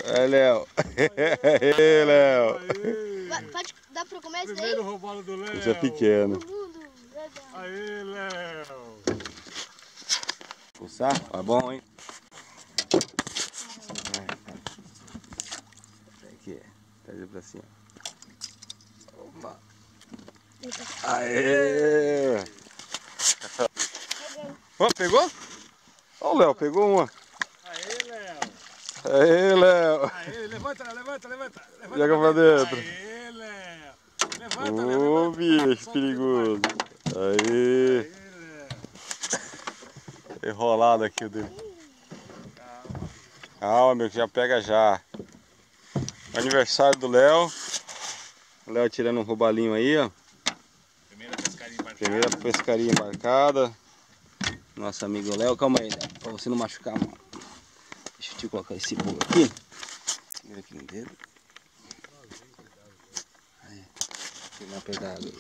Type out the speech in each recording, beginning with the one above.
É, Léo. Aê, Léo. Pode dar pra comer isso daí? Primeiro roubado do Léo. Isso é pequeno. Aê, Léo. Pulsar? Tá bom, hein? Aqui, traz pra cima. Opa. Aê! Ó, pegou? Ó, o Léo, pegou uma. Aê, Léo. Aê, Léo. Aê, levanta. Joga pra dentro. Aê, Léo. Levanta, Ô, bicho perigoso. Aê. Aê, Léo. Enrolado aqui o dele. Calma, meu, que já pega já. Aniversário do Léo. O Léo tirando um robalinho aí, ó. Primeira pescaria embarcada. Nosso amigo Léo. Calma aí, Léo, pra você não machucar a mão. Deixa eu te colocar esse bolo aqui. Vira aqui no dedo. Aí. Pegar uma pedada.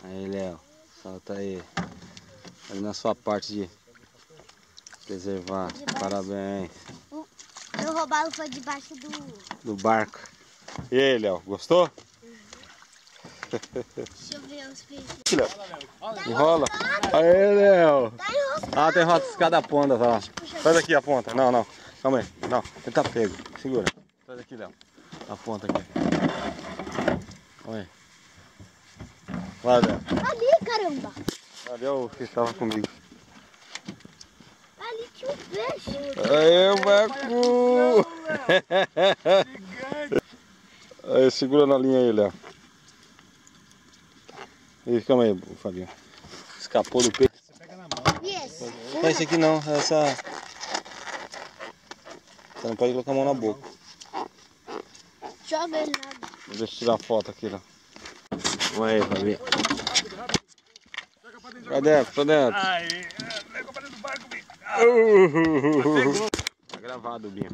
Aí, Léo. Solta aí. Ali na sua parte de preservar. Parabéns. Meu roubalo foi debaixo Do barco. E aí, Léo, gostou? Deixa eu ver os peixes. Aqui, Léo. Enrola. Aê, Léo. Tá enroscado. Ah, tem roscada a ponta, tá? Traz aqui a ponta. Não. Calma aí. Não, ele tá pego. Segura. Traz aqui, Léo. A ponta aqui. Olha aí. Lá, Léo. Ali, caramba. Ali é o que estava comigo. Ali tinha um peixe. Aê, o Bacu! Aí, segura na linha aí, Léo. Ih, calma aí, Fabinho. Escapou do peixe. Você pega na mão. E esse? Não é esse aqui não, essa... Você não pode colocar a mão na boca. Joga ele na água. Deixa eu tirar a foto aqui, Léo. Vamos aí, Fabinho. Pra dentro. Aê, pegou pra dentro do barco, bicho. Tá gravado, Binho.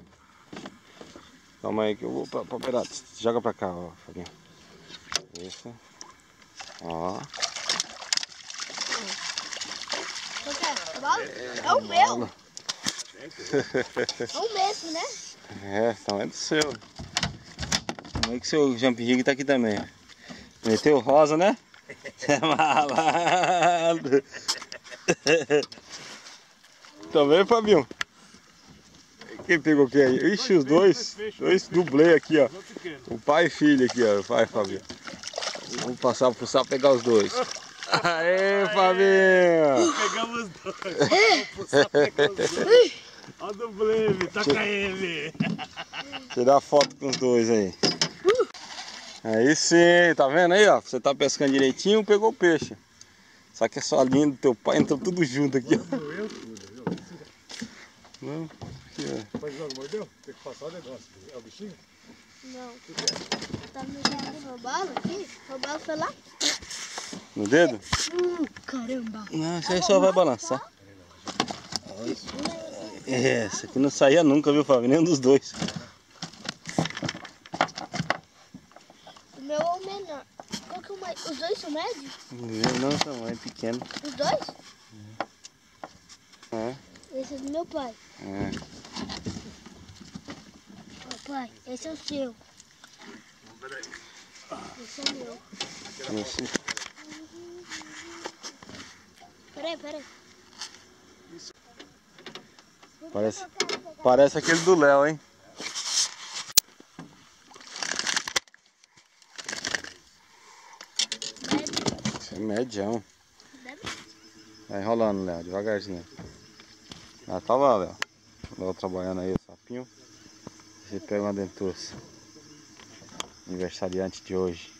Calma aí que eu vou pra operar. Joga pra cá, ó, Fabinho. Isso. Ó. Qual que é? Roubalo? É o meu. É o mesmo, né? É, então é do seu. Como é que seu jump rig tá aqui também? Meteu rosa, né? É malandro. Também, Fabinho? Quem pegou o que aí? Ixi, os dois dublê aqui, ó. O pai e filho aqui, ó. O pai e Fabinho. Vamos passar pro sal pegar os dois. Aê, Fabinho! Pegamos os dois. Olha o dublê, toca ele. Tirar foto com os dois aí. Aí sim, tá vendo aí, ó? Você tá pescando direitinho, pegou o peixe. Só que a sua linha do teu pai entrou tudo junto aqui, ó. Doeu tudo, viu? Não, aqui, ó. Mas não mordeu? Tem que passar o negócio. É o bichinho? Não. Tá mexendo no roubalo aqui? O roubalo foi lá. No dedo? Caramba. Não, isso aí só vai balançar. É, esse aqui não saía nunca, viu, Fábio? Nenhum dos dois. O meu é o menor. Qual que é o mais? Os dois são médios? Não, são é pequeno. Os dois? É. Esse é do meu pai. É. Ó, pai, esse é o seu. Esse é o meu. Esse. Peraí. Parece aquele do Léo, hein? Esse é medião. Vai enrolando, Léo, devagarzinho. Ah, tá lá, Léo. Léo trabalhando aí, o sapinho. Você pega uma dentuça. Aniversariante de hoje.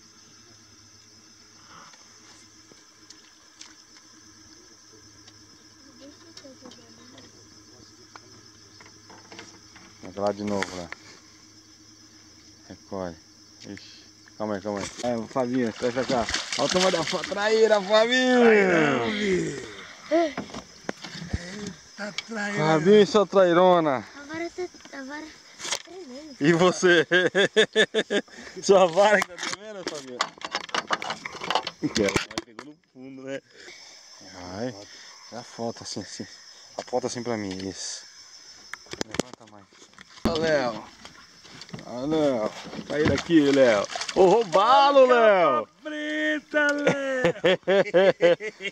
Vai lá de novo, Léo. Recolhe. Ixi. Calma aí. É, Fabinho, traz pra cá. Olha o tamanho da foto. Traíra, Fabinho! Tá traindo. Fabinho, sua trairona. Agora tremendo. E você? Sua vara que tá tremendo, Fabinho? Pegou no fundo, né? Ai, a foto assim. Aponta assim pra mim, isso. Levanta mais. Léo. Ah, Léo. Sai daqui, Léo. Vou roubá-lo, Léo. Preta, Léo.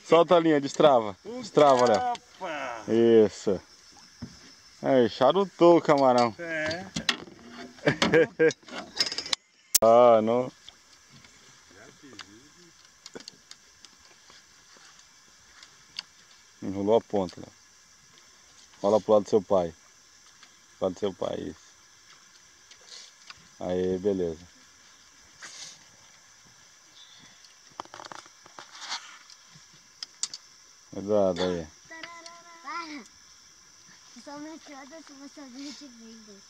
Solta a linha, destrava. Destrava, Léo. Isso. Aí, charutou o camarão. É. Ah, não. Enrolou a ponta, Léo. Olha pro lado do seu pai. Pro lado do seu pai, isso. Aí, beleza. Cuidado aí. Para. Somente olha se você ver de vídeo.